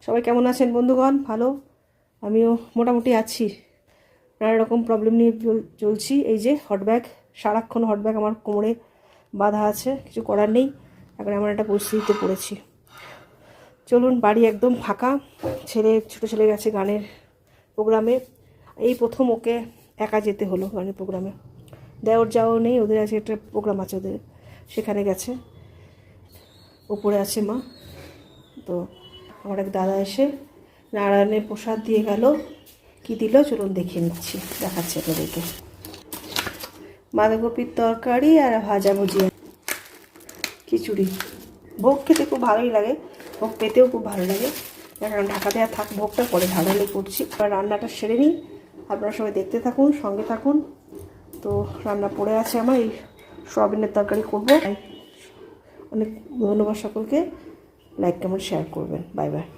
সবাই কেমন আছেন বন্ধুগণ? ভালো, আমিও মোটামুটি আছি। নানা রকম প্রবলেম নিয়ে চলছি। এই যে হট ব্যাগ, সারাক্ষণ হট ব্যাগ আমার কোমরে বাঁধা আছে, কিছু করার নেই। এখন এমন একটা পরিস্থিতিতে পড়েছি। চলুন, বাড়ি একদম ফাঁকা। ছোটো ছেলে গেছে গানের প্রোগ্রামে। এই প্রথম ওকে একা যেতে হলো গানের প্রোগ্রামে। দেওর যাওয়াও নেই, ওদের আছে একটা প্রোগ্রাম আছে ওদের, সেখানে গেছে। ওপরে আছে মা। তো আমার এক দাদা এসে নারায়ণের প্রসাদ দিয়ে গেল। কি দিল চলুন দেখিয়ে নিচ্ছি, দেখাচ্ছি আপনাদেরকে। বাঁধাকপির তরকারি আর ভাজা ভুজিয়া, খিচুড়ি। ভোগ খেতে খুব ভালোই লাগে, ভোগ পেতেও খুব ভালো লাগে। এখন ঢাকা দেওয়া থাক, ভোগটা পরে ঢাকালে করছি। এবার রান্নাটা সেরে নিই, আপনারা সবাই দেখতে থাকুন, সঙ্গে থাকুন। তো রান্না পড়ে আছে আমার, এই সয়াবিনের তরকারি করবো। অনেক ধন্যবাদ সকলকে, লাইক কমেন্ট শেয়ার করবেন। Bye bye.